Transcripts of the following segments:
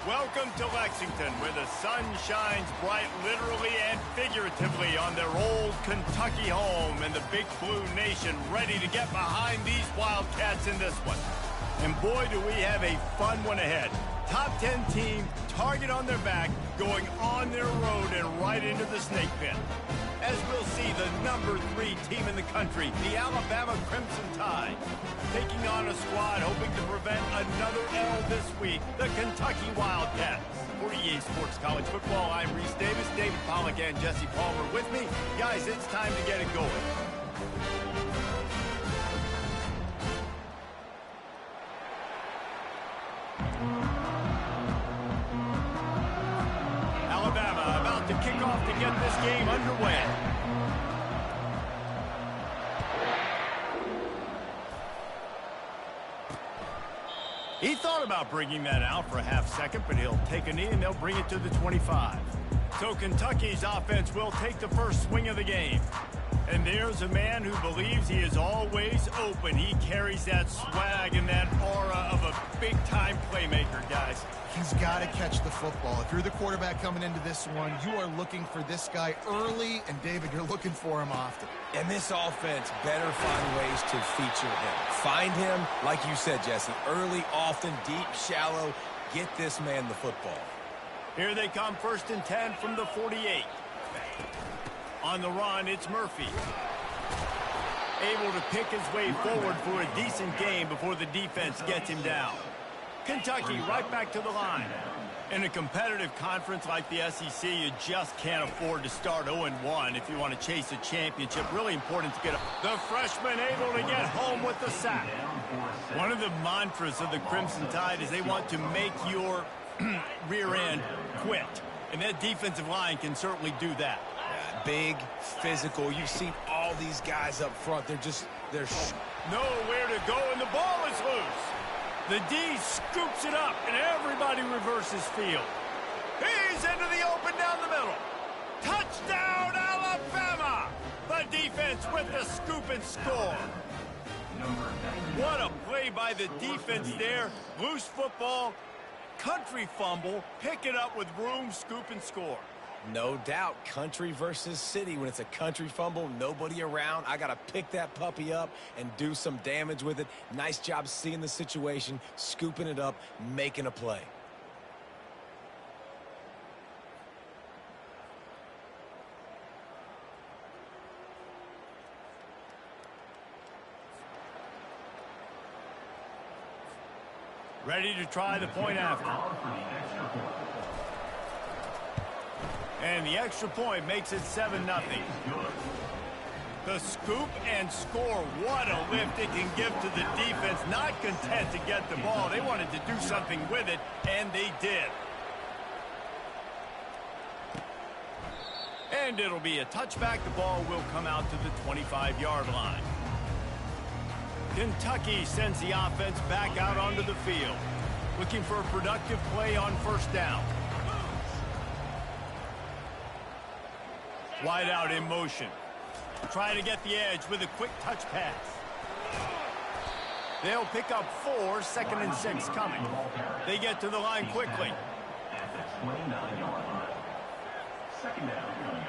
Welcome to Lexington, where the sun shines bright literally and figuratively on their old Kentucky home, and the Big Blue Nation ready to get behind these Wildcats in this one. And boy, do we have a fun one ahead. Top 10 team, target on their back, going on their road and right into the snake pit. As we'll see, the number 3 team in the country, the Alabama Crimson Tide, taking on a squad hoping to prevent another L this week, the Kentucky Wildcats. For EA Sports College Football, I'm Reese Davis, David Pollack, and Jesse Palmer with me. Guys, it's time to get it going. Alabama about to kick off to get this game underway. He thought about bringing that out for a half second, but he'll take a knee and they'll bring it to the 25. So Kentucky's offense will take the first swing of the game. And there's a man who believes he is always open. He carries that swag and that aura of a big-time playmaker, guys. He's got to catch the football. If you're the quarterback coming into this one, you are looking for this guy early, and David, you're looking for him often. And this offense better find ways to feature him. Find him, like you said, Jesse, early, often, deep, shallow. Get this man the football. Here they come, 1st and 10 from the 48. On the run, it's Murphy. Able to pick his way forward for a decent game before the defense gets him down. Kentucky right back to the line. In a competitive conference like the SEC, you just can't afford to start 0-1 if you want to chase a championship. Really important to get the freshman able to get home with the sack. One of the mantras of the Crimson Tide is they want to make your rear end quit. And that defensive line can certainly do that. Big, physical. You've seen all these guys up front. They're nowhere to go, and the ball is loose. The D scoops it up, and everybody reverses field. He's into the open down the middle. Touchdown, Alabama! The defense with the scoop and score. What a play by the defense there. Loose football, country fumble, pick it up with room, scoop and score. No doubt, country versus city. When it's a country fumble, nobody around, I got to pick that puppy up and do some damage with it. Nice job seeing the situation, scooping it up, making a play. Ready to try the point after. And the extra point makes it 7-0. The scoop and score. What a lift it can give to the defense. Not content to get the ball. They wanted to do something with it, and they did. And it'll be a touchback. The ball will come out to the 25-yard line. Kentucky sends the offense back out onto the field, looking for a productive play on 1st down. Wide out in motion. Trying to get the edge with a quick touch pass. They'll pick up 4, 2nd and 6 coming. They get to the line quickly. At the 29-yard line. 2nd down.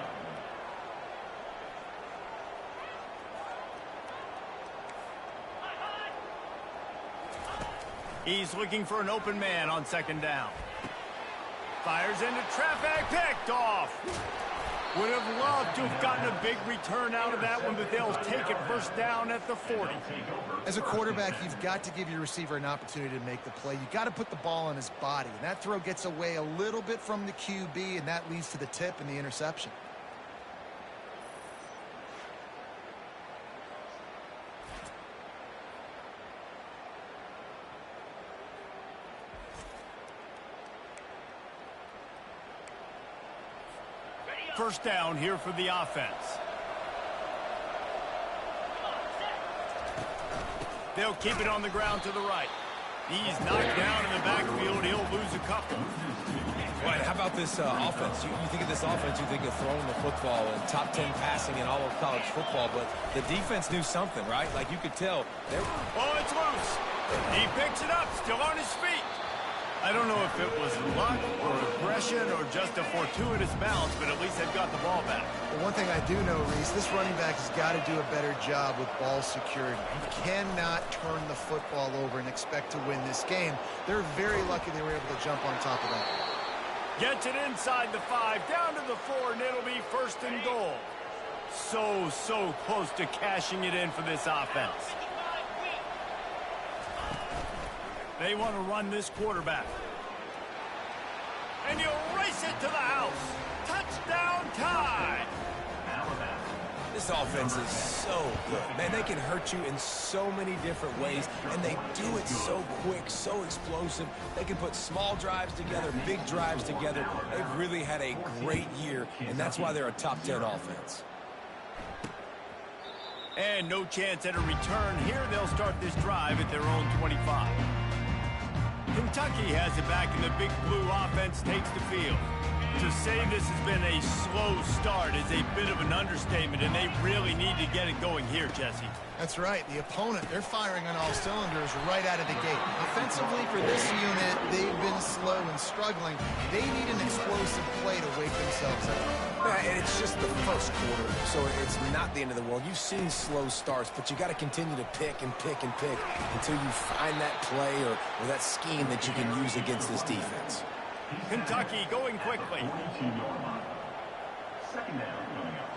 He's looking for an open man on 2nd down. Fires into traffic, picked off. Would have loved to have gotten a big return out of that one, but they'll take it 1st down at the 40. As a quarterback, you've got to give your receiver an opportunity to make the play. You've got to put the ball on his body. And that throw gets away a little bit from the QB, and that leads to the tip and the interception. First down here for the offense. They'll keep it on the ground to the right. He's knocked down in the backfield. He'll lose a couple. Right, how about this offense? You think of this offense, you think of throwing the football and top 10 passing in all of college football, but the defense knew something, right? Like you could tell. Oh, it's loose. He picks it up, still on his feet. I don't know if it was luck or aggression or just a fortuitous bounce, but at least they've got the ball back. Well, one thing I do know, Reese, this running back has got to do a better job with ball security. You cannot turn the football over and expect to win this game. They're very lucky they were able to jump on top of that. Gets it inside the 5, down to the 4, and it'll be 1st and goal. So close to cashing it in for this offense. They want to run this quarterback. And he'll race it to the house. Touchdown time. This offense is so good. Man, they can hurt you in so many different ways, and they do it so quick, so explosive. They can put small drives together, big drives together. They've really had a great year, and that's why they're a top 10 offense. And no chance at a return here. They'll start this drive at their own 25. Kentucky has it back, and the Big Blue offense takes the field. To say this has been a slow start is a bit of an understatement, and they really need to get it going here, Jesse. That's right. The opponent, they're firing on all cylinders right out of the gate. Offensively, for this unit, they've been slow and struggling. They need an explosive play to wake themselves up. Yeah, and it's just the first quarter, so it's not the end of the world. You've seen slow starts, but you got to continue to pick and pick and pick until you find that play or that scheme that you can use against this defense. Kentucky going quickly. Second down coming up.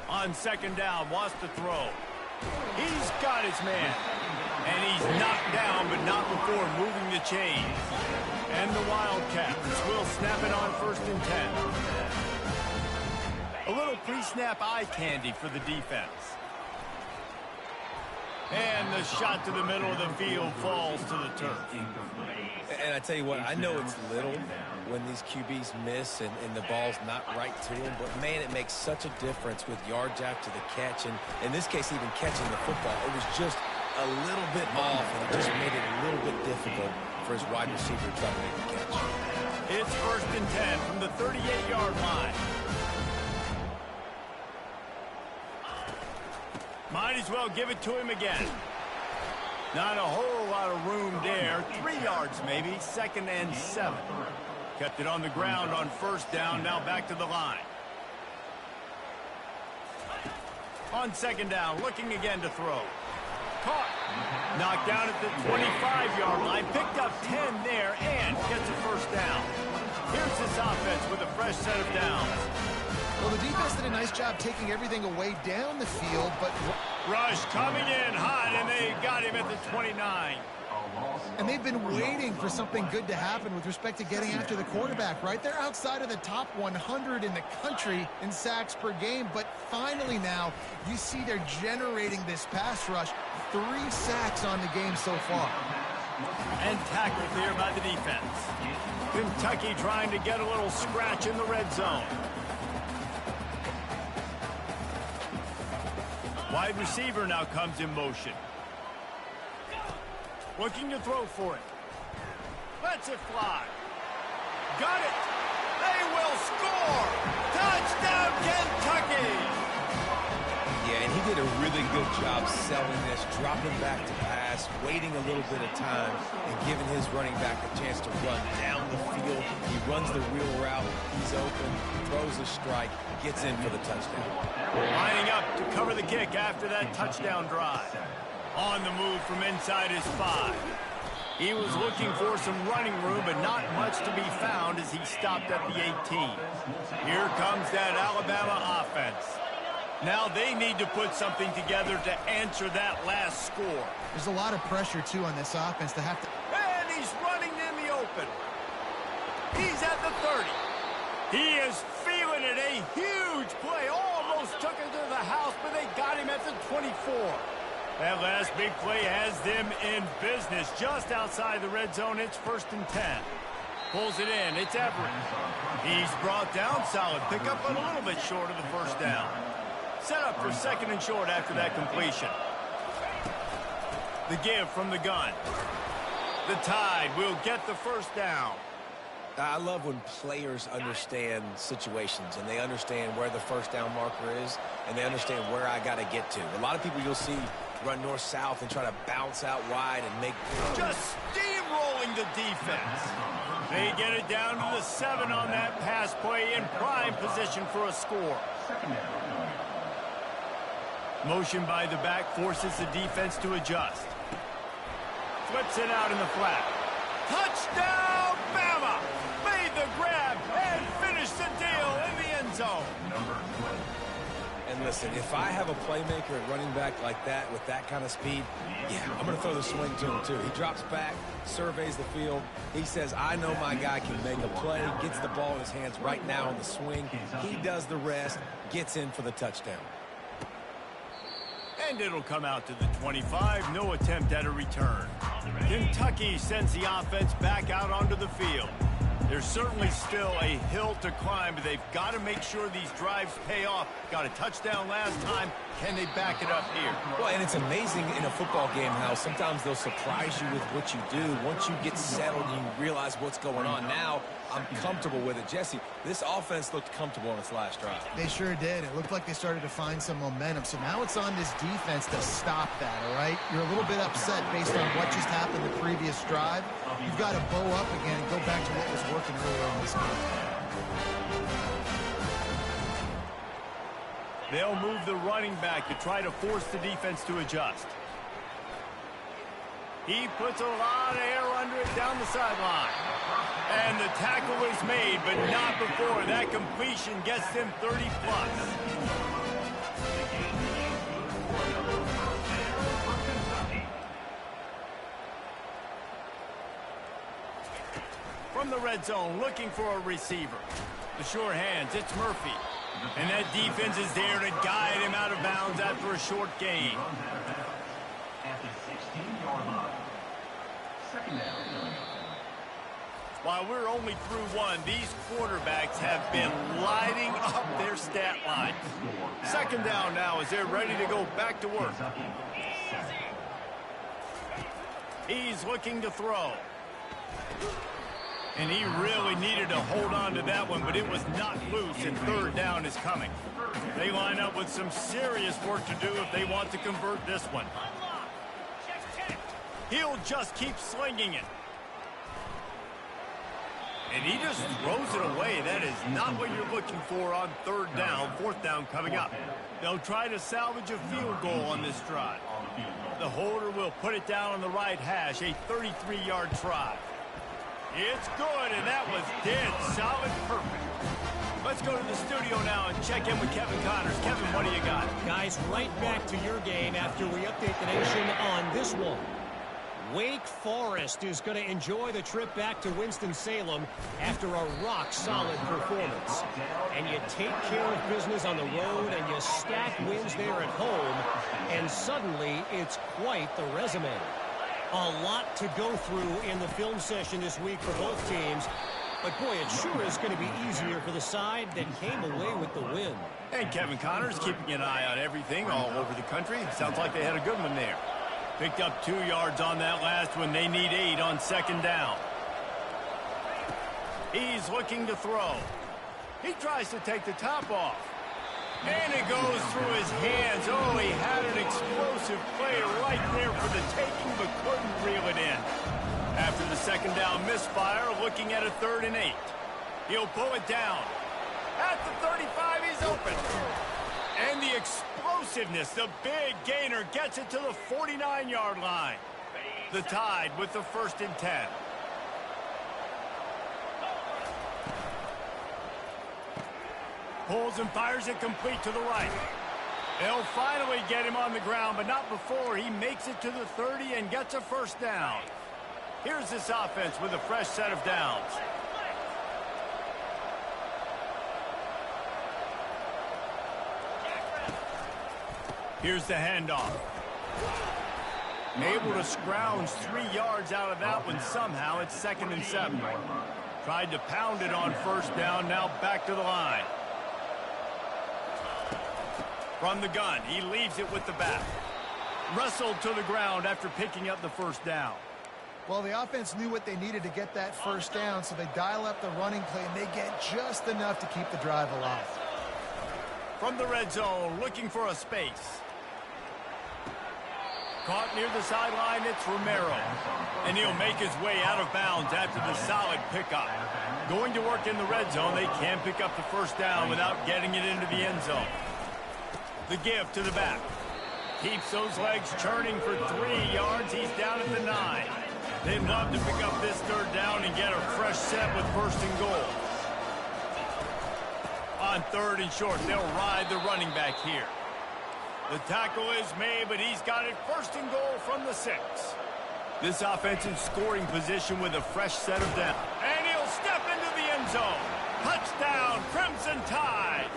On 2nd down, wants to throw. He's got his man. And he's knocked down, but not before moving the chains. And the Wildcats will snap it on 1st and 10. A little pre-snap eye candy for the defense. And the shot to the middle of the field falls to the turf. And I tell you what, I know it's little when these QBs miss and the ball's not right to them, but man, it makes such a difference with yards after the catch, and in this case, even catching the football. It was just a little bit off, and it just made it a little bit difficult for his wide receiver to try to make the catch. It's 1st and 10 from the 38-yard line. Might as well give it to him again. Not a whole lot of room there. 3 yards maybe. 2nd and 7. Kept it on the ground on 1st down. Now back to the line. On 2nd down, looking again to throw. Caught. Knocked down at the 25-yard line. Picked up 10 there and gets a 1st down. Here's this offense with a fresh set of downs. Well, the defense did a nice job taking everything away down the field, but... Rush coming in hot, and they got him at the 29. And they've been waiting for something good to happen with respect to getting after the quarterback, right? They're outside of the top 100 in the country in sacks per game, but finally now you see they're generating this pass rush. 3 sacks on the game so far. And tackled there by the defense. Kentucky trying to get a little scratch in the red zone. Wide receiver now comes in motion. Looking to throw for it. Lets it fly. Got it. They will score. Touchdown, Kentucky. Yeah, and he did a really good job selling this, dropping back to pass, waiting a little bit of time, and giving his running back a chance to run down the field. He runs the wheel route. He's open, throws a strike, gets in for the touchdown. Lining up to cover the kick after that touchdown drive. On the move from inside his 5. He was looking for some running room, but not much to be found as he stopped at the 18. Here comes that Alabama offense. Now they need to put something together to answer that last score. There's a lot of pressure, too, on this offense to have to... And he's running in the open. He's at the 30. He is feeling it. A huge play. Almost took him to the house, but they got him at the 24. That last big play has them in business. Just outside the red zone, it's 1st and 10. Pulls it in. It's Everett. He's brought down. Solid pickup, but a little bit short of the 1st down. Set up for second and short after that completion. The give from the gun. The Tide will get the first down. I love when players understand situations and they understand where the first down marker is and they understand where I got to get to. A lot of people you'll see run north-south and try to bounce out wide and make... Just steamrolling the defense. They get it down to the 7 on that pass play in prime position for a score. Motion by the back forces the defense to adjust. Flips it out in the flat. Touchdown, Bama! Made the grab and finished the deal in the end zone. And listen, if I have a playmaker at running back like that with that kind of speed, yeah, I'm going to throw the swing to him too. He drops back, surveys the field. He says, I know my guy can make a play, gets the ball in his hands right now on the swing. He does the rest, gets in for the touchdown. And it'll come out to the 25. No attempt at a return. Kentucky sends the offense back out onto the field. There's certainly still a hill to climb, but they've got to make sure these drives pay off. Got a touchdown last time. Can they back it up here? Well, and it's amazing in a football game how sometimes they'll surprise you with what you do. Once you get settled and you realize what's going on now, I'm comfortable with it. Jesse, this offense looked comfortable on its last drive. They sure did. It looked like they started to find some momentum. So now it's on this defense to stop that, all right? You're a little bit upset based on what just happened the previous drive. You've got to bow up again and go back to what was working earlier in this game. They'll move the running back to try to force the defense to adjust. He puts a lot of air under it down the sideline. And the tackle is made, but not before. That completion gets them 30-plus. From the red zone, looking for a receiver. The sure hands, it's Murphy. And that defense is there to guide him out of bounds after a short gain. At the 16-yard line. Second down. While we're only through one, these quarterbacks have been lighting up their stat line. Second down now as they're ready to go back to work. He's looking to throw. And he really needed to hold on to that one, but it was not loose, and third down is coming. They line up with some serious work to do if they want to convert this one. He'll just keep slinging it. And he just throws it away. That is not what you're looking for on third down. Fourth down coming up. They'll try to salvage a field goal on this drive. The holder will put it down on the right hash, a 33-yard try. It's good, and that was dead solid perfect. Let's go to the studio now and check in with Kevin Connors. Kevin, what do you got? Guys, right back to your game after we update the nation on this one. Wake Forest is going to enjoy the trip back to Winston-Salem after a rock-solid performance. And you take care of business on the road and you stack wins there at home, and suddenly it's quite the resume. A lot to go through in the film session this week for both teams. But, boy, it sure is going to be easier for the side that came away with the win. And Kevin Connors keeping an eye on everything all over the country. Sounds like they had a good one there. Picked up 2 yards on that last one. They need 8 on second down. He's looking to throw. He tries to take the top off. And it goes through his hands. Oh, he had an explosive play right there for the taking, but couldn't reel it in. After the second down misfire, looking at a 3rd and 8. He'll pull it down. At the 35, he's open. And the explosiveness, the big gainer, gets it to the 49-yard line. The Tide with the 1st and 10. Pulls and fires it complete to the right. They'll finally get him on the ground, but not before he makes it to the 30 and gets a 1st down. Here's this offense with a fresh set of downs. Here's the handoff. Able to scrounge 3 yards out of that one somehow. It's 2nd and 7. Tried to pound it on 1st down, now back to the line. From the gun, he leaves it with the back. Wrestled to the ground after picking up the first down. Well, the offense knew what they needed to get that first down, so they dial up the running play, and they get just enough to keep the drive alive. From the red zone, looking for a space. Caught near the sideline, it's Romero. And he'll make his way out of bounds after the solid pickup. Going to work in the red zone, they can pick up the first down without getting it into the end zone. The give to the back. Keeps those legs churning for 3 yards. He's down at the 9. They'd love to pick up this third down and get a fresh set with first and goal. On third and short, they'll ride the running back here. The tackle is made, but he's got it first and goal from the 6. This offense in scoring position with a fresh set of down. And he'll step into the end zone. Touchdown, Crimson Tide.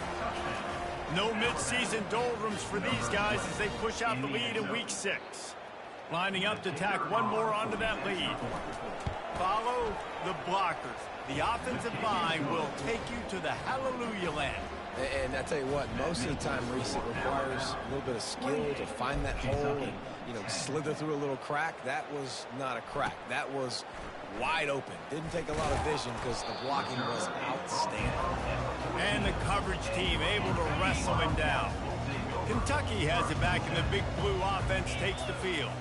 No midseason doldrums for these guys as they push out the lead in week 6. Lining up to tack one more onto that lead. Follow the blockers. The offensive line will take you to the hallelujah land. And I tell you what, most of the time, Reese, it requires a little bit of skill to find that hole and, slither through a little crack. That was not a crack. That was wide open. Didn't take a lot of vision because the blocking was outstanding. And the coverage team able to wrestle him down. Kentucky has it back, and the Big Blue offense takes the field.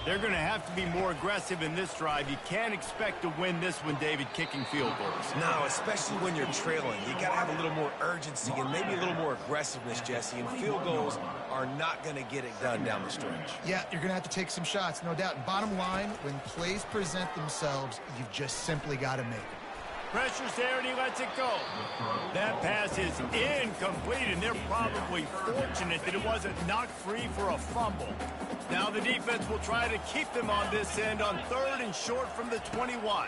They're going to have to be more aggressive in this drive. You can't expect to win this one, David, kicking field goals. No, especially when you're trailing. You got to have a little more urgency and maybe a little more aggressiveness, Jesse. And field goals are not going to get it done down the stretch. Yeah, you're going to have to take some shots, no doubt. And bottom line, when plays present themselves, you've just simply got to make it. Pressure's there, and he lets it go. That pass is incomplete, and they're probably fortunate that it wasn't knocked free for a fumble. Now the defense will try to keep them on this end on third and short from the 21.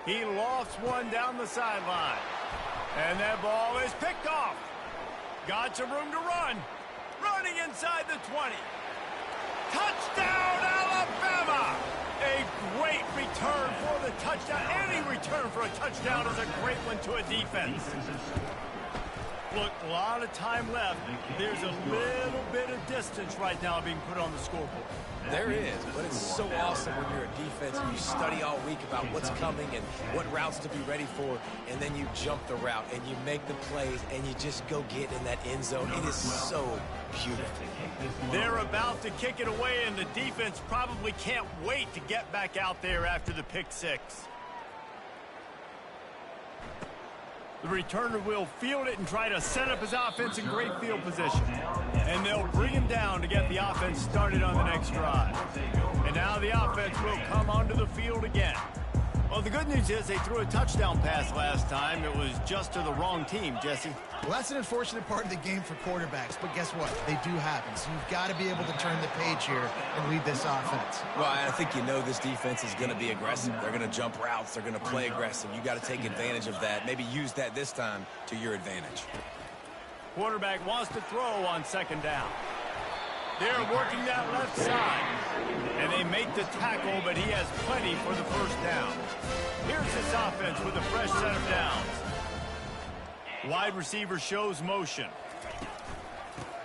He lofts one down the sideline. And that ball is picked off. Got some room to run. Running inside the 20. Touchdown, Alabama! A great return for the touchdown. Any return for a touchdown is a great one to a defense. Look, a lot of time left. There's a little bit of distance right now being put on the scoreboard. There is, but it's so awesome when you're a defense and you study all week about what's coming and what routes to be ready for, and then you jump the route and you make the plays and you just go get in that end zone. It is so beautiful. They're about to kick it away, and the defense probably can't wait to get back out there after the pick 6. The returner will field it and try to set up his offense in great field position. And they'll bring him down to get the offense started on the next drive. And now the offense will come onto the field again. Well, the good news is they threw a touchdown pass last time. It was just to the wrong team, Jesse. Well, that's an unfortunate part of the game for quarterbacks, but guess what? They do happen. So you've got to be able to turn the page here and lead this offense. Well, I think this defense is going to be aggressive. They're going to jump routes. They're going to play aggressive. You got to take advantage of that. Maybe use that this time to your advantage. Quarterback wants to throw on second down. They're working that left side. And they make the tackle, but he has plenty for the first down. Here's this offense with a fresh set of downs. Wide receiver shows motion.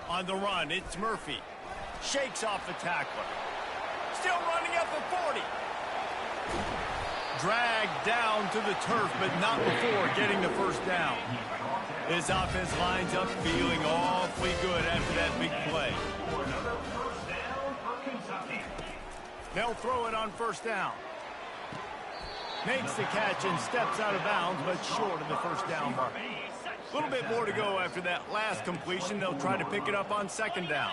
On the run, it's Murphy. Shakes off the tackler. Still running at the 40. Dragged down to the turf, but not before getting the first down. This offense lines up feeling awfully good after that big play. They'll throw it on first down. Makes the catch and steps out of bounds, but short of the first down mark. A little bit more to go after that last completion. They'll try to pick it up on second down.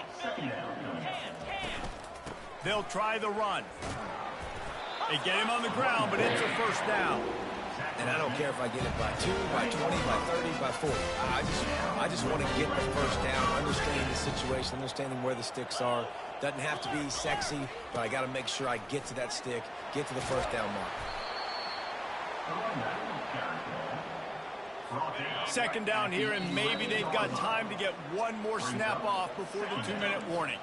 They'll try the run. They get him on the ground, but it's a first down. And I don't care if I get it by 2, by 20, by 30, by 40. I just want to get the first down, understanding the situation, understanding where the sticks are. Doesn't have to be sexy, but I got to make sure I get to that stick, get to the first down mark. Second down here, and maybe they've got time to get one more snap off before the 2-minute warning.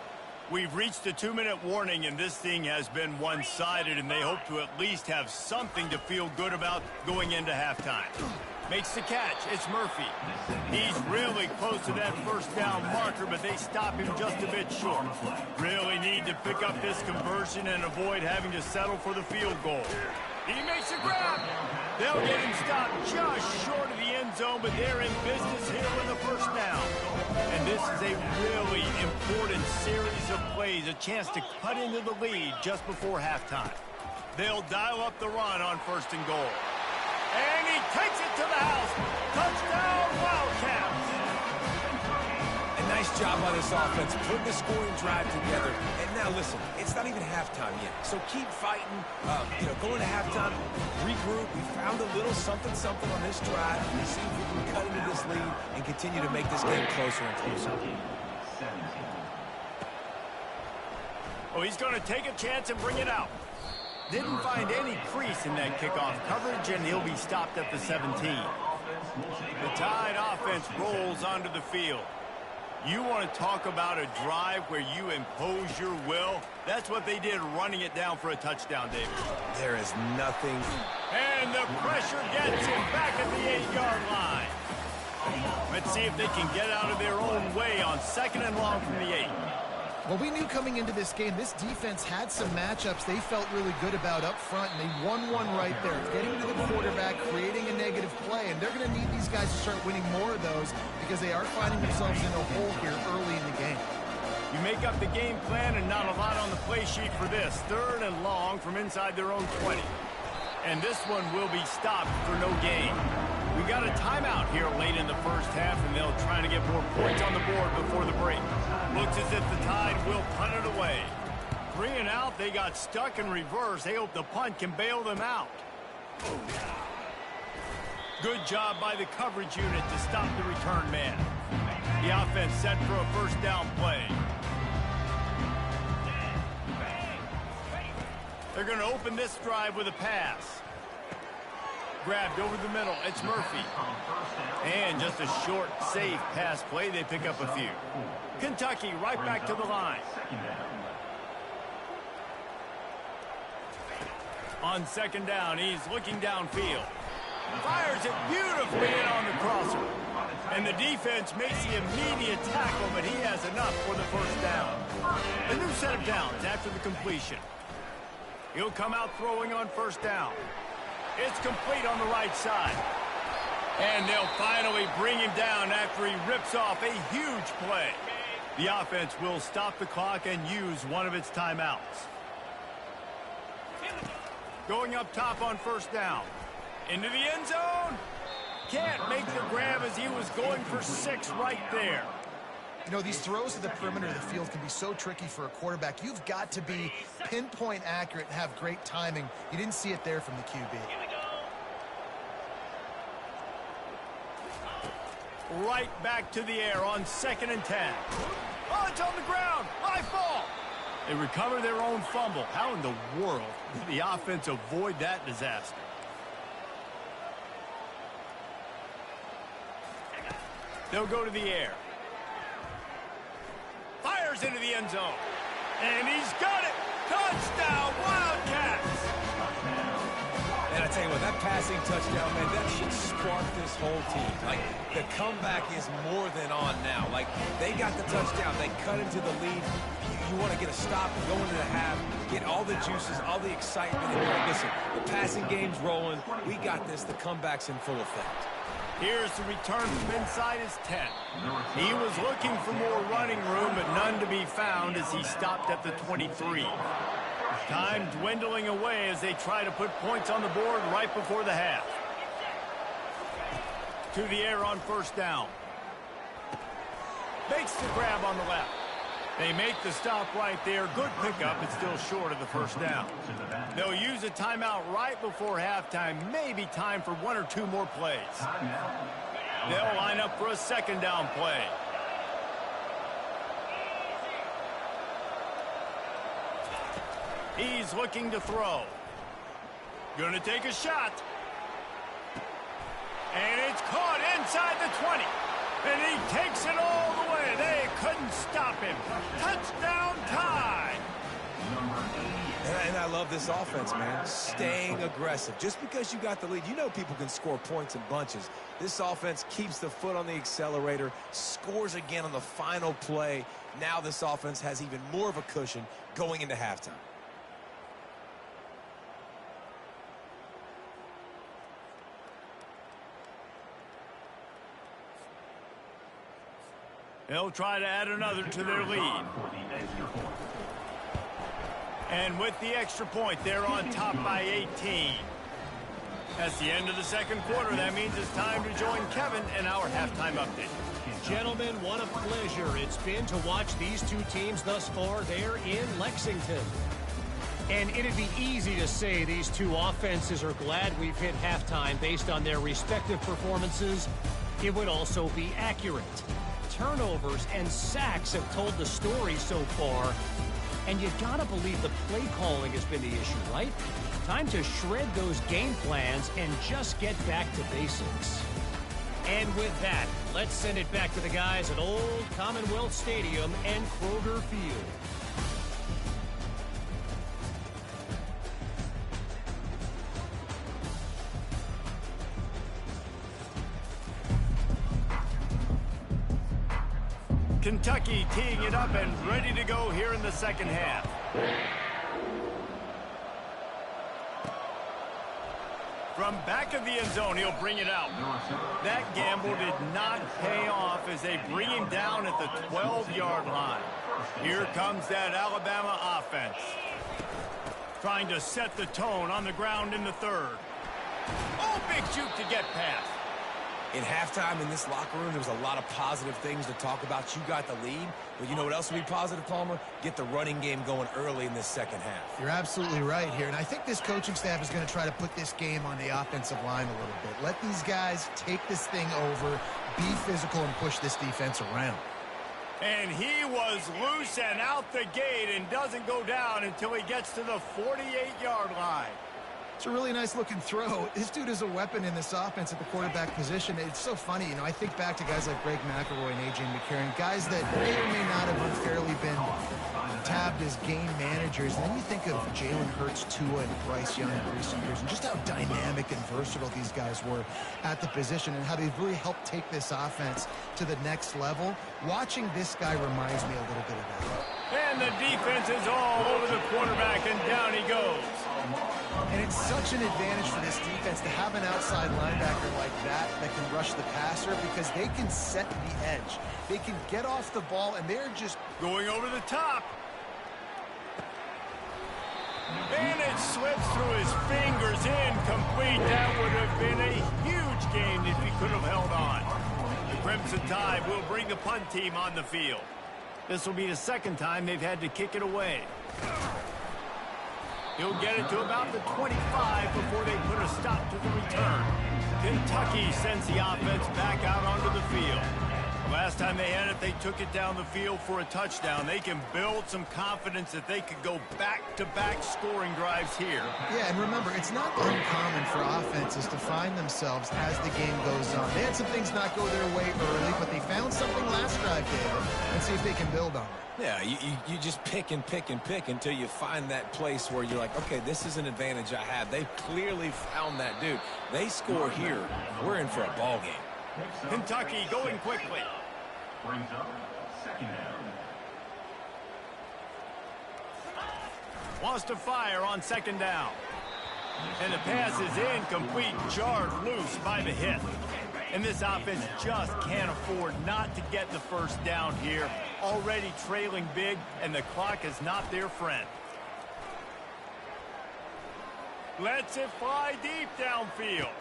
We've reached the 2-minute warning, and this thing has been one-sided, and they hope to at least have something to feel good about going into halftime. Makes the catch. It's Murphy. He's really close to that first down marker, but they stop him just a bit short. Really need to pick up this conversion and avoid having to settle for the field goal. He makes a grab. They'll get him stopped just short of the end zone, but they're in business here with the first down. And this is a really important series of plays, a chance to cut into the lead just before halftime. They'll dial up the run on 1st and goal. And he takes it to the house. Touchdown, Wildcats. A nice job by this offense, putting the scoring drive together. And now listen, it's not even halftime yet. So keep fighting, going to halftime, regroup. We found a little something on this drive. We see if we can cut into this lead and continue to make this game closer and closer. Oh, he's going to take a chance and bring it out. Didn't find any crease in that kickoff coverage, and he'll be stopped at the 17. The Tide offense rolls onto the field. You want to talk about a drive where you impose your will? That's what they did, running it down for a touchdown, David. There is nothing. And the pressure gets him back at the 8-yard line. Let's see if they can get out of their own way on 2nd and long from the 8. Well, we knew coming into this game, this defense had some matchups they felt really good about up front, and they won one right there. Getting to the quarterback, creating a negative play, and they're going to need these guys to start winning more of those because they are finding themselves in a hole here early in the game. You make up the game plan and not a lot on the play sheet for this. 3rd and long from inside their own 20. And this one will be stopped for no gain. We got a timeout here late in the first half, and they'll try to get more points on the board before the break. Looks as if the Tide will punt it away. 3 and out, they got stuck in reverse. They hope the punt can bail them out. Good job by the coverage unit to stop the return man. The offense set for a 1st down play. They're going to open this drive with a pass. Grabbed over the middle. It's Murphy. And just a short, safe pass play. They pick up a few. Kentucky right back to the line. On 2nd down, he's looking downfield. Fires it beautifully in on the crosser. And the defense makes the immediate tackle, but he has enough for the 1st down. A new set of downs after the completion. He'll come out throwing on 1st down. It's complete on the right side. And they'll finally bring him down after he rips off a huge play. The offense will stop the clock and use one of its timeouts. Going up top on 1st down. Into the end zone. Can't make the grab as he was going for 6 right there. You know, these throws to the perimeter of the field can be so tricky for a quarterback. You've got to be pinpoint accurate and have great timing. You didn't see it there from the QB. Right back to the air on 2nd and 10. Oh, it's on the ground. High fall. They recover their own fumble. How in the world did the offense avoid that disaster? They'll go to the air. Fires into the end zone. And he's got it. Touchdown, Wildcats. And I tell you what, that passing touchdown, man, that should spark this whole team. Like, the comeback is more than on now. Like, they got the touchdown. They cut into the lead. You want to get a stop, go into the half, get all the juices, all the excitement. And like, listen, the passing game's rolling. We got this. The comeback's in full effect. Here's the return from inside his 10. He was looking for more running room, but none to be found as he stopped at the 23. Time dwindling away as they try to put points on the board right before the half. To the air on 1st down. Makes the grab on the left. They make the stop right there. Good pickup, but still short of the 1st down. They'll use a timeout right before halftime. Maybe time for 1 or 2 more plays. They'll line up for a 2nd down play. He's looking to throw. Gonna take a shot. And it's caught inside the 20. And he takes it all the way. They couldn't stop him. Touchdown, Tide. And I love this offense, man. Staying aggressive. Just because you got the lead, you know people can score points in bunches. This offense keeps the foot on the accelerator, scores again on the final play. Now this offense has even more of a cushion going into halftime. They'll try to add another to their lead. And with the extra point, they're on top by 18. That's the end of the second quarter. That means it's time to join Kevin in our halftime update. Gentlemen, what a pleasure it's been to watch these two teams thus far there in Lexington. And it'd be easy to say these two offenses are glad we've hit halftime based on their respective performances. It would also be accurate. Turnovers and sacks have told the story so far. And you gotta believe the play calling has been the issue, right? Time to shred those game plans and just get back to basics. And with that, let's send it back to the guys at Old Commonwealth Stadium and Kroger Field. Kentucky teeing it up and ready to go here in the second half. From back of the end zone, he'll bring it out. That gamble did not pay off as they bring him down at the 12-yard line. Here comes that Alabama offense. Trying to set the tone on the ground in the third. Oh, big juke to get past. In halftime in this locker room, there was a lot of positive things to talk about. You got the lead, but you know what else will be positive, Palmer? Get the running game going early in this second half. You're absolutely right here, and I think this coaching staff is going to try to put this game on the offensive line a little bit. Let these guys take this thing over, be physical, and push this defense around. And he was loose and out the gate and doesn't go down until he gets to the 48-yard line. It's a really nice-looking throw. This dude is a weapon in this offense at the quarterback position. It's so funny, you know, I think back to guys like Greg McElroy and A.J. McCarron, guys that may or may not have unfairly been tabbed as game managers. And then you think of Jalen Hurts, Tua, and Bryce Young in recent years, and just how dynamic and versatile these guys were at the position and how they've really helped take this offense to the next level. Watching this guy reminds me a little bit of that. And the defense is all over the quarterback, and down he goes. And it's such an advantage for this defense to have an outside linebacker like that can rush the passer because they can set the edge. They can get off the ball, and they're just going over the top. And it slips through his fingers, incomplete. That would have been a huge gain if he could have held on. The Crimson Tide will bring the punt team on the field. This will be the second time they've had to kick it away. He'll get it to about the 25 before they put a stop to the return. Kentucky sends the offense back out onto the field. Last time they had it, they took it down the field for a touchdown. They can build some confidence that they could go back-to-back scoring drives here. Yeah, and remember, it's not uncommon for offenses to find themselves as the game goes on. They had some things not go their way early, but they found something last drive, David. Let's see if they can build on it. Yeah, you just pick and pick and pick until you find that place where you're like, okay, this is an advantage I have. They clearly found that dude. They score here. We're in for a ball game. Kentucky going quickly. Brings up second down. Wants to fire on second down. And the pass is incomplete, jarred loose by the hit. And this offense just can't afford not to get the first down here. Already trailing big, and the clock is not their friend. Lets it fly deep downfield.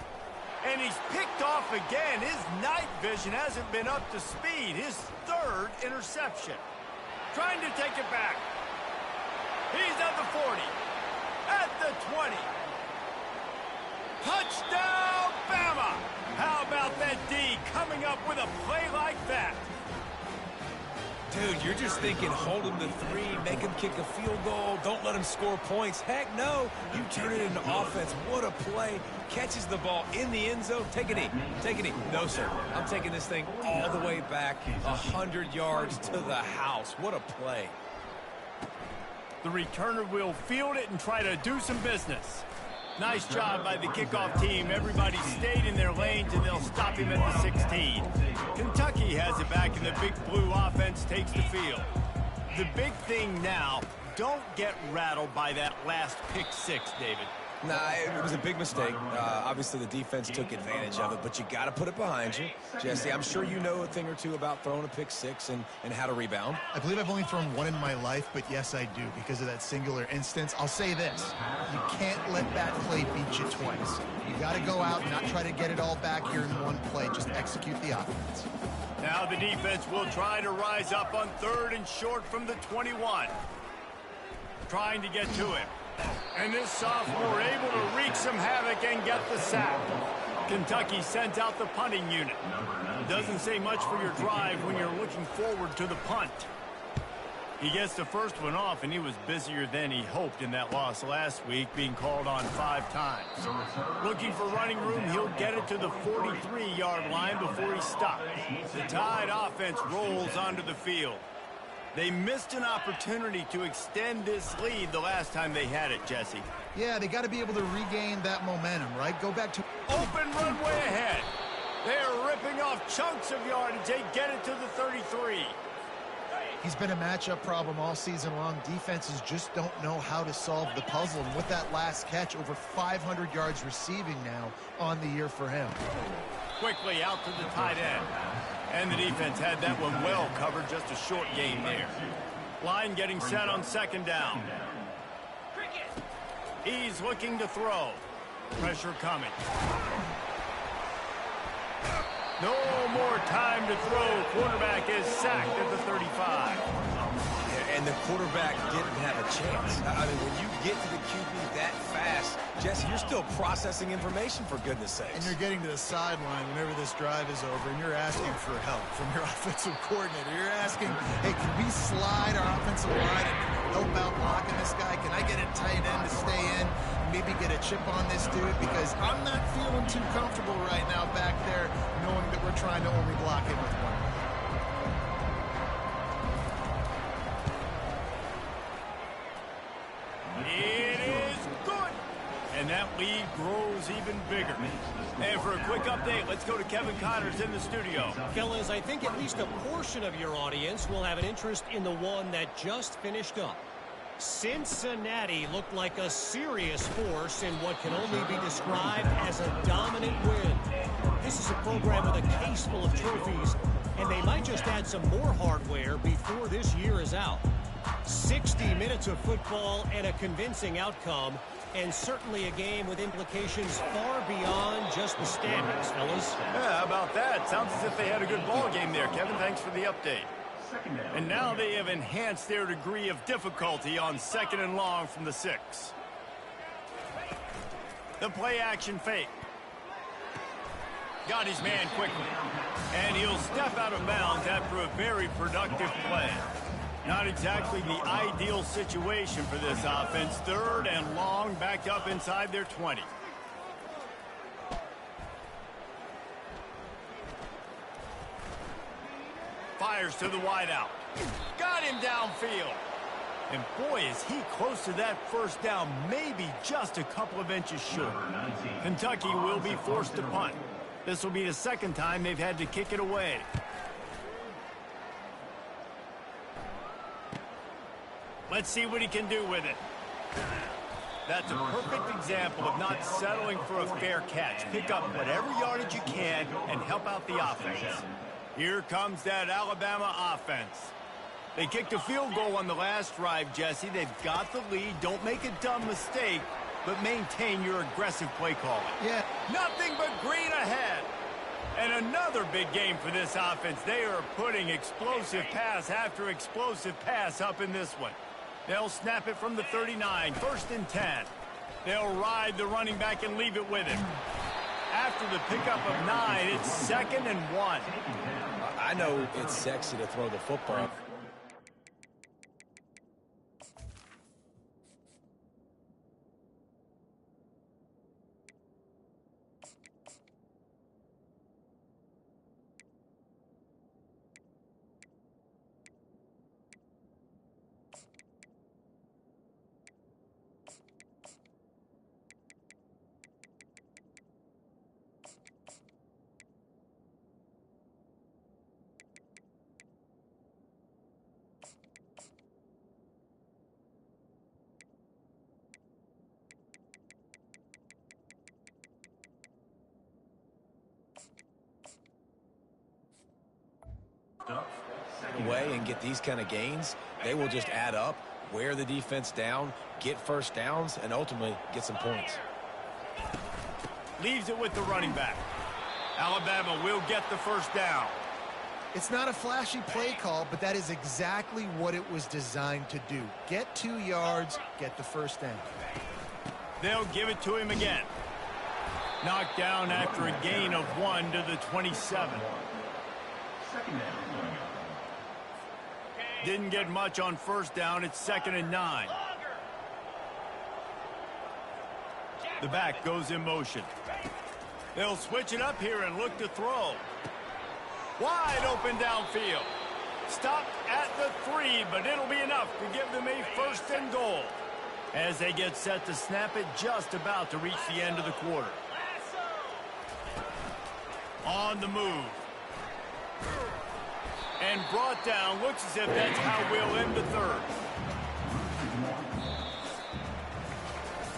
And he's picked off again. His night vision hasn't been up to speed. His third interception. Trying to take it back. He's at the 40. At the 20. Touchdown, Bama! How about that D coming up with a play like that? Dude, you're just thinking, hold him to 3, make him kick a field goal, don't let him score points. Heck no, you turn it into offense. What a play. Catches the ball in the end zone. Take a knee. Take a knee. No, sir. I'm taking this thing all the way back 100 yards to the house. What a play. The returner will field it and try to do some business. Nice job by the kickoff team. Everybody stayed in their lanes, and they'll stop him at the 16. Kentucky has it back, and the Big Blue offense takes the field. The big thing now, don't get rattled by that last pick six, David. Nah, it was a big mistake. Obviously, the defense took advantage of it, but you got to put it behind you. Jesse, I'm sure you know a thing or two about throwing a pick six and how to rebound. I believe I've only thrown one in my life, but yes, I do because of that singular instance. I'll say this. You can't let that play beat you twice. You got to go out and not try to get it all back here in one play. Just execute the offense. Now the defense will try to rise up on 3rd and short from the 21. Trying to get to him. And this sophomore able to wreak some havoc and get the sack. Kentucky sends out the punting unit. Doesn't say much for your drive when you're looking forward to the punt. He gets the first one off, and he was busier than he hoped in that loss last week, being called on 5 times. Looking for running room, he'll get it to the 43-yard line before he stops. The Tide offense rolls onto the field. They missed an opportunity to extend this lead the last time they had it, Jesse. Yeah, they got to be able to regain that momentum, right? Go back to open runway ahead. They're ripping off chunks of yardage. They get it to the 33. He's been a matchup problem all season long. Defenses just don't know how to solve the puzzle. And with that last catch, over 500 yards receiving now on the year for him. Quickly out to the tight end. And the defense had that one well covered, just a short gain there. Line getting set on 2nd down. He's looking to throw. Pressure coming. No more time to throw. Quarterback is sacked at the 35. And the quarterback didn't have a chance. I mean, when you get to the QB that fast, Jesse, you're still processing information, for goodness sakes. And you're getting to the sideline whenever this drive is over, and you're asking for help from your offensive coordinator. You're asking, hey, can we slide our offensive line and help out blocking this guy? Can I get a tight end to stay in? Maybe get a chip on this dude, because I'm not feeling too comfortable right now back there knowing that we're trying to only block him with one. It is good. And that lead grows even bigger. And for a quick update, let's go to Kevin Connors in the studio. Fellas, I think at least a portion of your audience will have an interest in the one that just finished up. Cincinnati looked like a serious force in what can only be described as a dominant win. This is a program with a case full of trophies, and they might just add some more hardware before this year is out. 60 minutes of football and a convincing outcome, and certainly a game with implications far beyond just the standings, fellas. Yeah, how about that? Sounds as if they had a good ball game there, Kevin. Thanks for the update. And now they have enhanced their degree of difficulty on 2nd and long from the 6. The play action fake. Got his man quickly. And he'll step out of bounds after a very productive play. Not exactly the ideal situation for this offense. 3rd and long, backed up inside their 20. Fires to the wideout. Got him downfield. And boy, is he close to that first down, maybe just a couple of inches short. Kentucky will be forced to punt. This will be the 2nd time they've had to kick it away. Let's see what he can do with it. That's a perfect example of not settling for a fair catch. Pick up whatever yardage you can and help out the offense. Here comes that Alabama offense. They kicked a field goal on the last drive, Jesse. They've got the lead. Don't make a dumb mistake, but maintain your aggressive play calling. Yeah. Nothing but green ahead. And another big game for this offense. They are putting explosive pass after explosive pass up in this one. They'll snap it from the 39, 1st and 10. They'll ride the running back and leave it with him. After the pickup of 9, it's 2nd and 1. I know it's sexy to throw the football. Way and get these kind of gains, they will just add up, wear the defense down, get first downs, and ultimately get some points. Leaves it with the running back. Alabama will get the first down. It's not a flashy play call, but that is exactly what it was designed to do. Get 2 yards, get the first down. They'll give it to him again. Knocked down after a gain of 1 to the 27. Didn't get much on first down. It's 2nd and 9. The back goes in motion. They'll switch it up here and look to throw. Wide open downfield. Stopped at the 3, but it'll be enough to give them a 1st and goal. As they get set to snap it, just about to reach the end of the quarter. On the move. And brought down. Looks as if that's how we'll end the 3rd.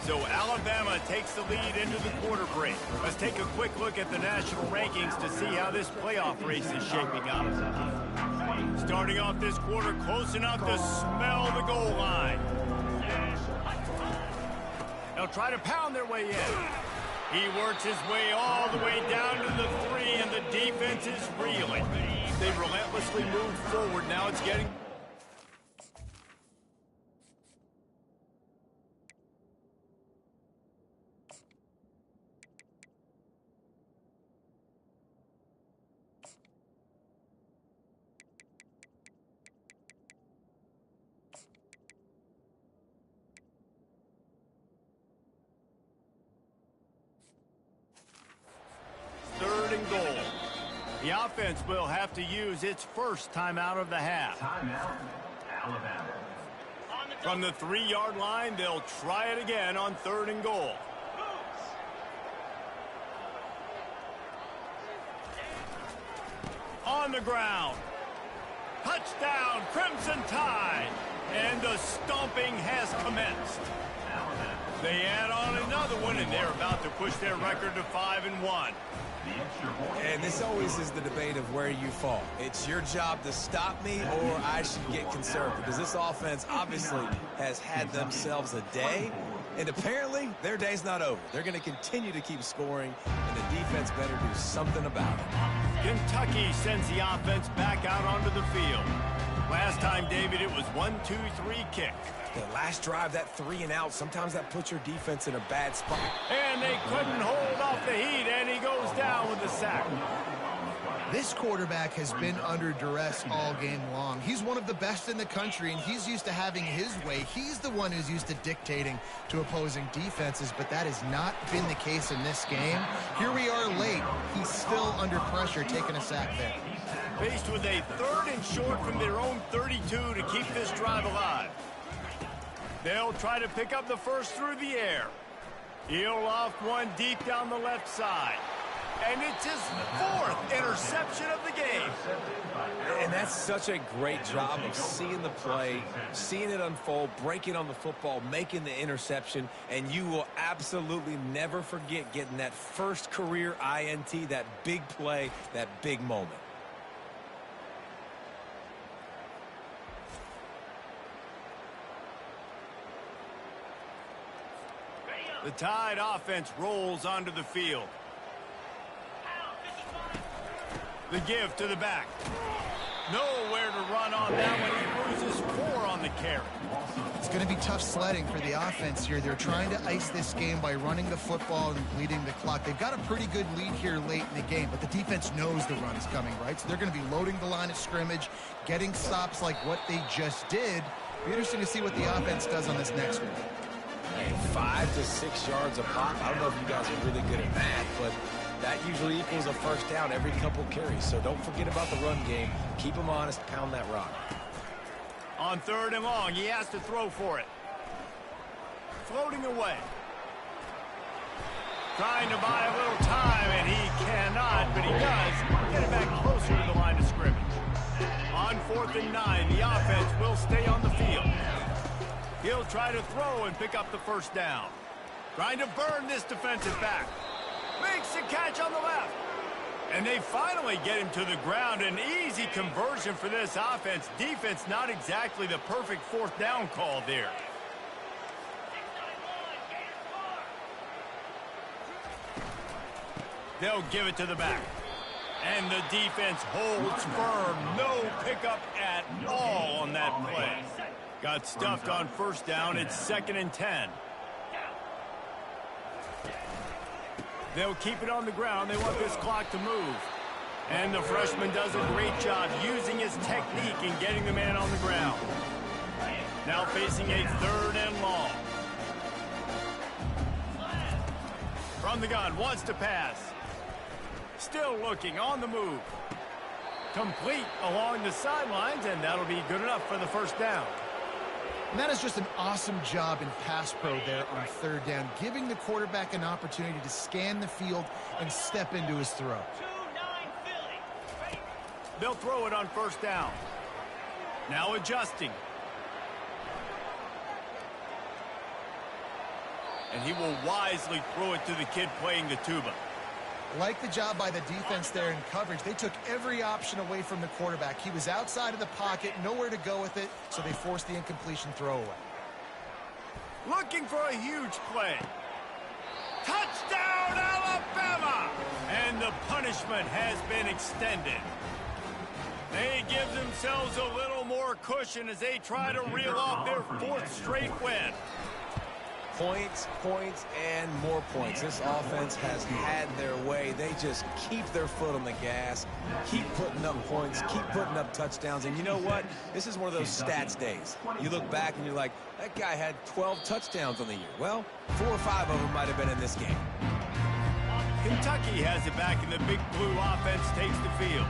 So Alabama takes the lead into the quarter break. Let's take a quick look at the national rankings to see how this playoff race is shaping up. Starting off this quarter close enough to smell the goal line. They'll try to pound their way in. He works his way all the way down to the 3, and the defense is reeling. They relentlessly move forward. Now it's getting... goal. The offense will have to use its first timeout of the half. Timeout, Alabama. From the 3-yard line, they'll try it again on 3rd and goal. On the ground. Touchdown, Crimson Tide. And the stomping has commenced. They add on another one, and they're about to push their record to 5-1. And this always is the debate of where you fall. It's your job to stop me, or I should get conservative, because this offense obviously has had themselves a day, and apparently their day's not over. They're going to continue to keep scoring, and the defense better do something about it. Kentucky sends the offense back out onto the field. Last time, David, it was 1-2-3 kick. The last drive, that 3 and out, sometimes that puts your defense in a bad spot. And they couldn't hold off the heat, and he goes down with the sack. This quarterback has been under duress all game long. He's one of the best in the country, and he's used to having his way. He's the one who's used to dictating to opposing defenses, but that has not been the case in this game. Here we are late. He's still under pressure, taking a sack there. Faced with a 3rd and short from their own 32 to keep this drive alive. They'll try to pick up the first through the air. He'll loft one deep down the left side. And it's his 4th interception of the game. And that's such a great job of seeing the play, seeing it unfold, breaking on the football, making the interception, and you will absolutely never forget getting that first career INT, that big play, that big moment. The Tide offense rolls onto the field. The give to the back. Nowhere to run on that one. He loses 4 on the carry. It's going to be tough sledding for the offense here. They're trying to ice this game by running the football and bleeding the clock. They've got a pretty good lead here late in the game, but the defense knows the run is coming, right? So they're going to be loading the line of scrimmage, getting stops like what they just did. It'll be interesting to see what the offense does on this next one. Hey, 5 to 6 yards a pop. I don't know if you guys are really good at that, but that usually equals a first down every couple carries. So don't forget about the run game. Keep them honest. Pound that rock. On 3rd and long, he has to throw for it. Floating away. Trying to buy a little time, and he cannot, but he does get it back closer to the line of scrimmage. On 4th and 9, the offense will stay on the field. He'll try to throw and pick up the first down. Trying to burn this defensive back. Makes the catch on the left. And they finally get him to the ground. An easy conversion for this offense. Defense, not exactly the perfect fourth down call there. They'll give it to the back. And the defense holds firm. No pickup at all on that play. Got stuffed on first down. It's 2nd and 10. They'll keep it on the ground. They want this clock to move. And the freshman does a great job using his technique and getting the man on the ground. Now facing a 3rd and long. From the gun, wants to pass. Still looking, on the move. Complete along the sidelines, and that'll be good enough for the first down. And that is just an awesome job in pass pro there on 3rd down, giving the quarterback an opportunity to scan the field and step into his throw. They'll throw it on first down. Now adjusting. And he will wisely throw it to the kid playing the tuba. Like the job by the defense there in coverage. They took every option away from the quarterback. He was outside of the pocket, nowhere to go with it, so they forced the incompletion throwaway. Looking for a huge play. Touchdown, Alabama! And the punishment has been extended. They give themselves a little more cushion as they try to reel off their 4th straight win. Points, points, and more points. This offense has had their way. They just keep their foot on the gas, keep putting up points, keep putting up touchdowns. And you know what? This is one of those stats days. You look back and you're like, that guy had 12 touchdowns on the year. Well, 4 or 5 of them might have been in this game. Kentucky has it back, and the Big Blue offense takes the field.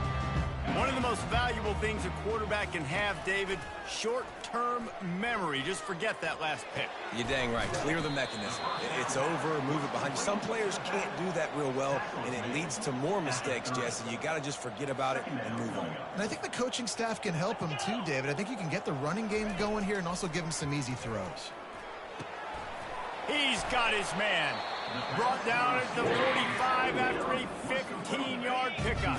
One of the most valuable things a quarterback can have, David, short-term memory. Just forget that last pick. You're dang right. Clear the mechanism. It's over, move it behind you. Some players can't do that real well, and it leads to more mistakes, Jesse. You got to just forget about it and move on. And I think the coaching staff can help him too, David. I think you can get the running game going here and also give him some easy throws. He's got his man. Brought down at the 45 after a 15-yard pickup.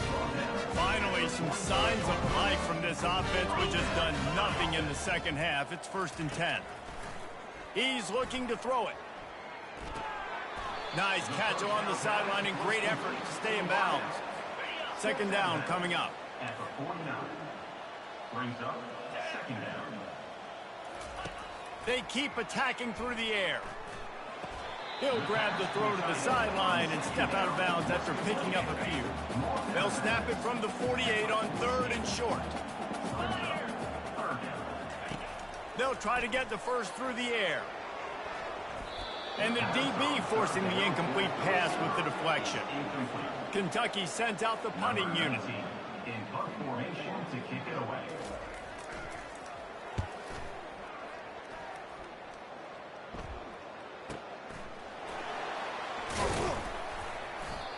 Finally, some signs of life from this offense, which has done nothing in the second half. It's 1st and 10. He's looking to throw it. Nice catch along the sideline and great effort to stay in bounds. 2nd down coming up. At the 49. Brings up 2nd down. They keep attacking through the air. He'll grab the throw to the sideline and step out of bounds after picking up a few. They'll snap it from the 48 on 3rd and short. They'll try to get the first through the air. And the DB forcing the incomplete pass with the deflection. Kentucky sends out the punting unit. In punt formation to kick it away.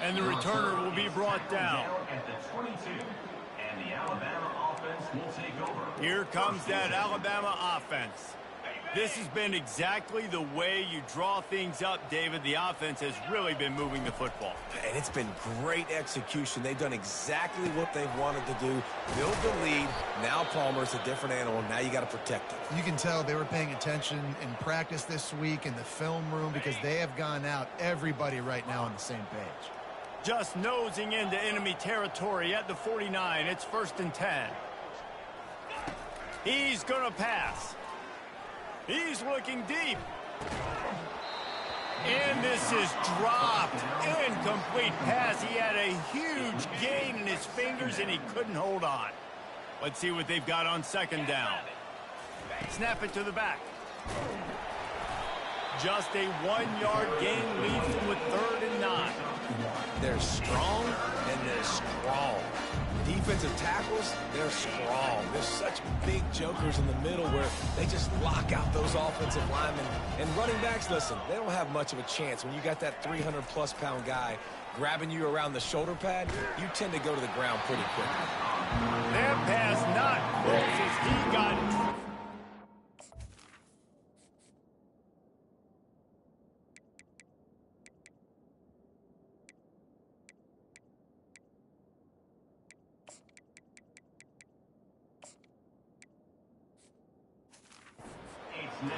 And the returner will be brought down. At the 22, and the Alabama offense will take over. Here comes that Alabama offense. This has been exactly the way you draw things up, David. The offense has really been moving the football. And it's been great execution. They've done exactly what they've wanted to do. Build the lead. Now Palmer's a different animal. Now you got to protect him. You can tell they were paying attention in practice this week in the film room because they have gone out, everybody right now on the same page. Just nosing into enemy territory at the 49. It's 1st and 10. He's going to pass. He's looking deep. And this is dropped. Incomplete pass. He had a huge gain in his fingers, and he couldn't hold on. Let's see what they've got on 2nd down. Snap it to the back. Just a 1-yard gain leaves them with 3rd and 9. They're strong, and they're strong. Defensive tackles, they're strong. There's such big jokers in the middle where they just lock out those offensive linemen. And running backs, listen, they don't have much of a chance. When you got that 300-plus pound guy grabbing you around the shoulder pad, you tend to go to the ground pretty quickly. That pass not close as he got...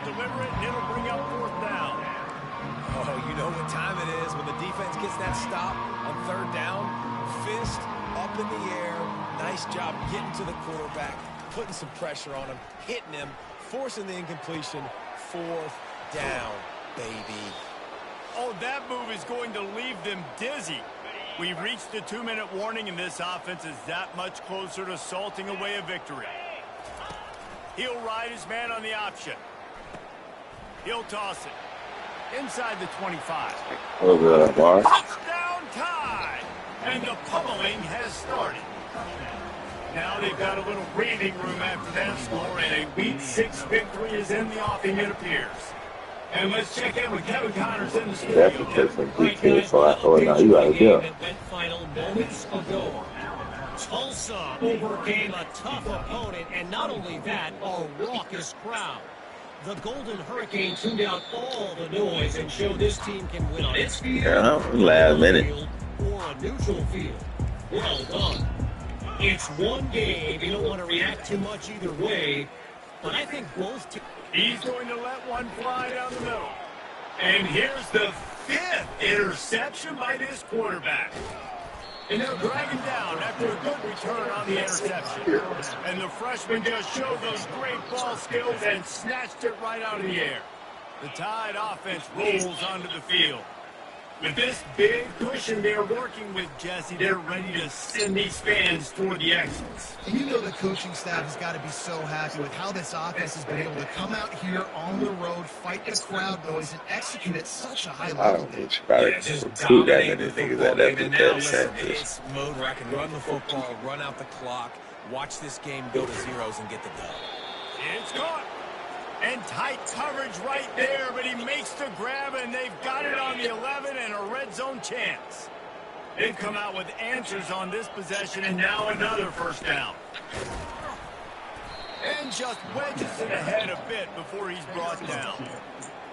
Deliver it, and it'll bring up 4th down. Oh, you know what time it is when the defense gets that stop on 3rd down. Fist up in the air. Nice job getting to the quarterback, putting some pressure on him, hitting him, forcing the incompletion. 4th down, baby. Oh, that move is going to leave them dizzy. We've reached the 2-minute warning, and this offense is that much closer to salting away a victory. He'll ride his man on the option. He'll toss it. Inside the 25. Touchdown tie! And the pummeling has started. Now they've got a little breathing room after that score, and a Week 6 victory is in the offing, it appears. And let's check in with Kevin Connors in the studio. Definitely took some details, so I thought, no, you gotta go. Went final moments ago. Tulsa overcame a tough opponent, and not only that, a raucous crowd. The Golden Hurricane tuned out all the noise and showed this team can win on its field, last minute, or a neutral field. Well done. It's one game. You don't want to react too much either way, but I think both teams. He's going to let one fly down the middle. And here's the 5th interception by this quarterback. And they'll drag him down after a good return on the interception. And the freshman just showed those great ball skills and snatched it right out of the air. The Tide offense rolls onto the field. With this big cushion they're working with, Jesse, they're ready to send these fans toward the exits. And you know the coaching staff has got to be so happy with how this offense has been able to come out here on the road, fight the crowd noise, and execute at such a high I level. don't think you probably recruit that many niggas at that Listen, percentage. it's mode where I can run the football, run out the clock, watch this game go to zeros, and get the dub. It's caught. And tight coverage right there, but he makes the grab, and they've got it on the 11 and a red zone chance. They've come out with answers on this possession, and now another 1st down. And just wedges it ahead a bit before he's brought down.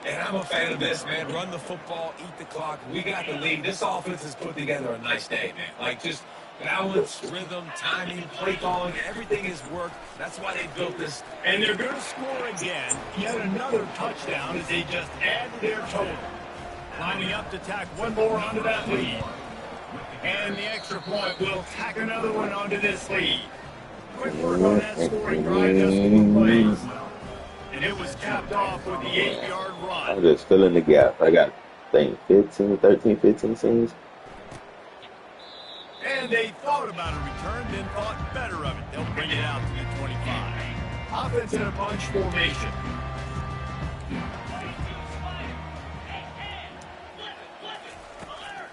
And I'm a fan of this, man. Run the football, eat the clock. We got the lead. This offense has put together a nice day, man. Like, just balance, rhythm, timing, play calling, everything has worked. That's why they built this. And they're going to score again. Yet another touchdown as they just add to their total. Lining up to tack one more onto that lead. And the extra point will tack another one onto this lead. Quick work on that scoring drive, just 4 plays. And it was capped off with the 8-yard run. I'm just filling the gap. I got, I think, 15 scenes. And they thought about a return, then thought better of it. They'll bring it out to the 25. Offense in a bunch formation.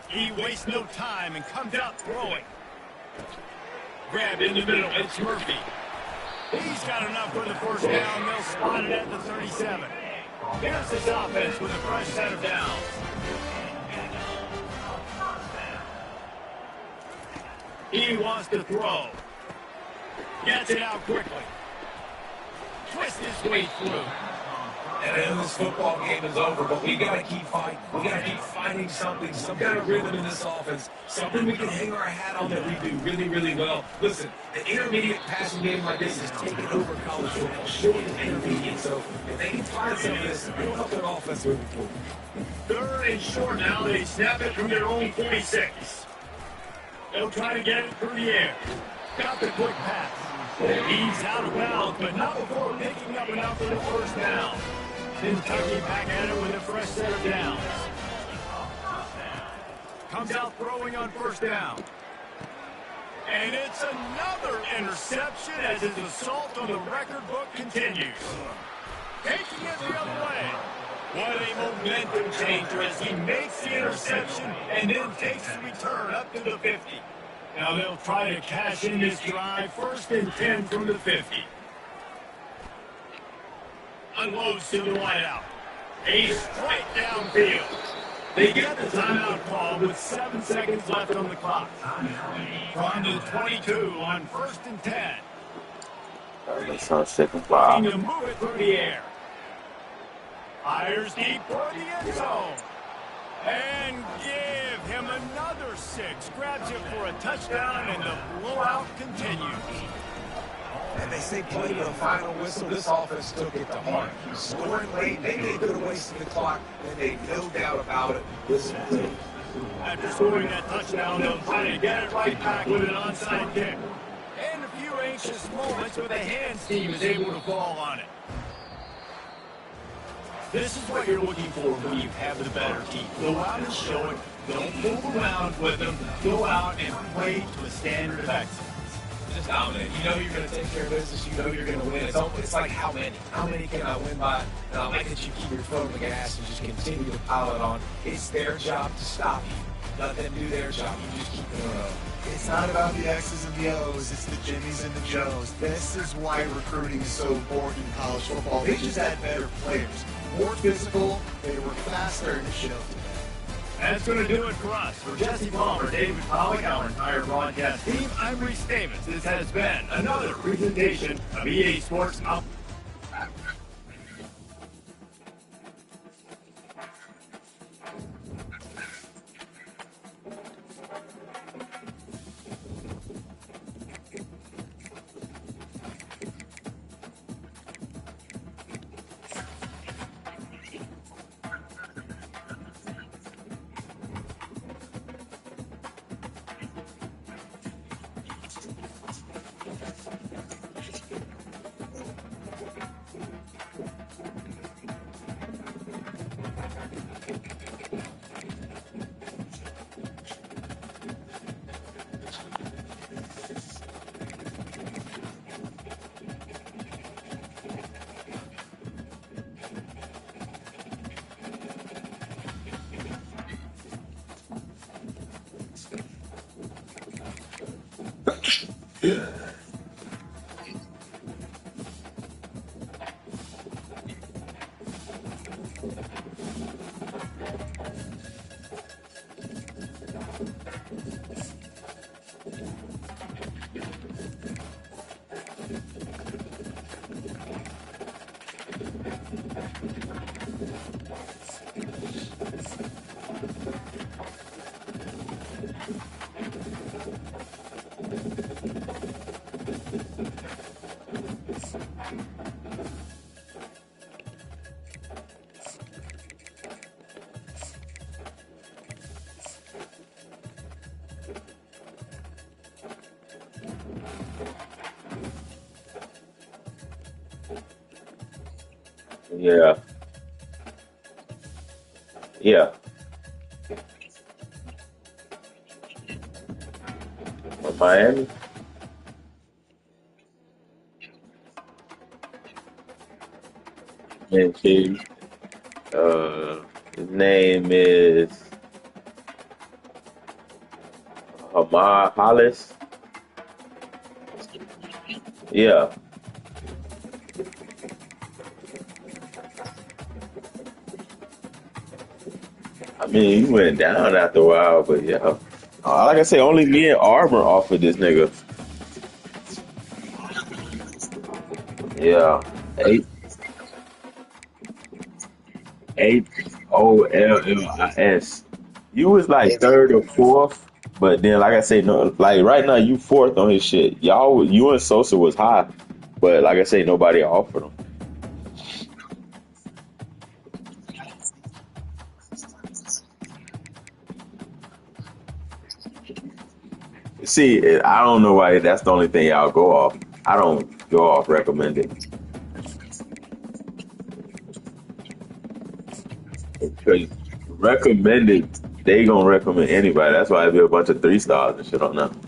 He wastes no time and comes out throwing. Grabbed in the middle, it's Murphy. He's got enough for the 1st down. They'll spot it at the 37. Here's his offense with a fresh set of downs. He wants to throw. Gets it out quickly. Twist his way through. And I know this football game is over, but we got to keep fighting. We got to keep finding something, some kind of rhythm in this offense, something we can hang our hat on that we do really, really well. Listen, the intermediate passing game like this is taking over college football, short and intermediate. So if they can find some of this, it'll help their offense moving forward. 3rd and short now. They snap it from their own 46. They'll try to get it through the air. Got the quick pass. He's out of bounds, but not before picking up enough for the 1st down. Kentucky back at it with a fresh set of downs. Comes out throwing on 1st down. And it's another interception as his assault on the record book continues. Taking it the other way. What a momentum changer as he makes the interception and then takes the return up to the 50. Now they'll try to cash in this drive. 1st and 10 from the 50. Unloads to the wideout. A straight downfield. They get the timeout call with 7 seconds left on the clock. From the 22 on 1st and 10. That's on 2nd block. Looking to move it through the air. Fires deep for the end zone. And give him another 6. Grabs it for a touchdown, and the blowout continues. And they say play to the final whistle. This offense took it to heart. Scoring late, maybe they could have wasted the clock, and they no doubt about it. This is After scoring that touchdown, they'll try to get it right back with an onside kick. And a few anxious moments, but the hands team is able to fall on it. This is what you're looking for when you have the better team. Go out and show it. Don't move around with them. Go out and play to a standard of excellence. just dominate. You know you're going to take care of business. You know you're going to win. It's like how many? How many can I win by? And I like that you keep your foot on the gas and just continue to pile it on. It's their job to stop you. Let them do their job. You just keep going on. It's not about the X's and the O's, it's the Jimmies and the Joes. This is why recruiting is so important in college football. They just had better players, more physical, they were faster, and it showed. That's going to do it for us. For Jesse Palmer, David Pollock, our entire broadcast team, I'm Reese Davis. This has been another presentation of EA Sports Up. Yeah. Yeah. From Miami. And his name is Hamar Hollis. Yeah. I mean, he went down after a while, but yeah. Like I say, only me and Arbor offered this nigga. Yeah. Eight Hollis. You was like third or fourth, but then like I say, no, like right now you fourth on his shit. You and Sosa was high, but like I say, nobody offered him. See, I don't know why that's the only thing y'all go off. I don't go off recommended. Because recommended, they gonna recommend anybody. That's why I be a bunch of 3 stars and shit on them.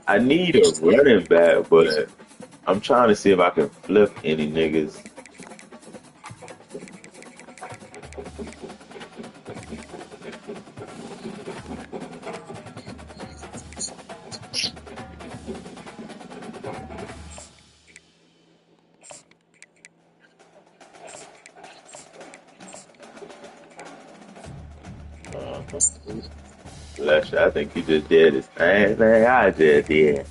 I need a running back, but I'm trying to see if I can flip any niggas. Bless you. I think you just did the same thing I just did.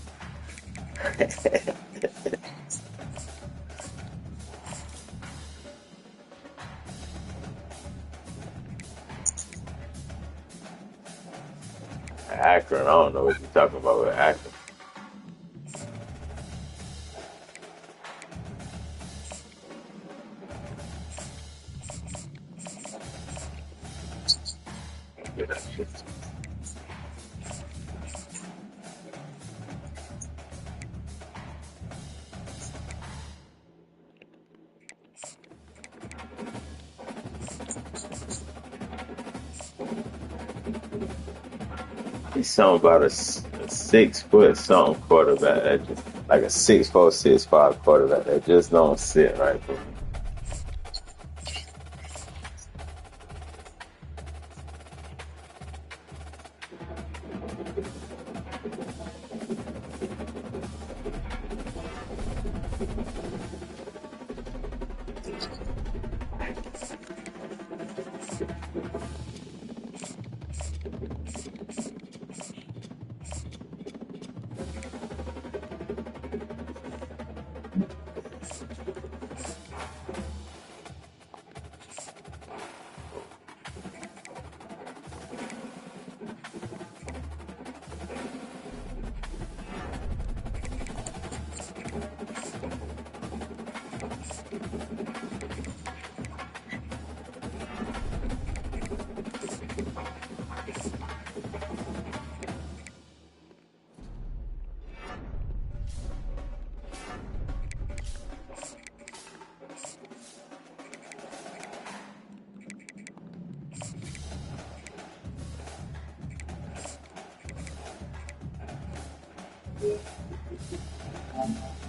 Akron, I don't know what you're talking about with Akron. Yeah, that shit. He's something about a 6 foot something quarterback that just like a 6'4", 6'5" quarterback that just don't sit right for me.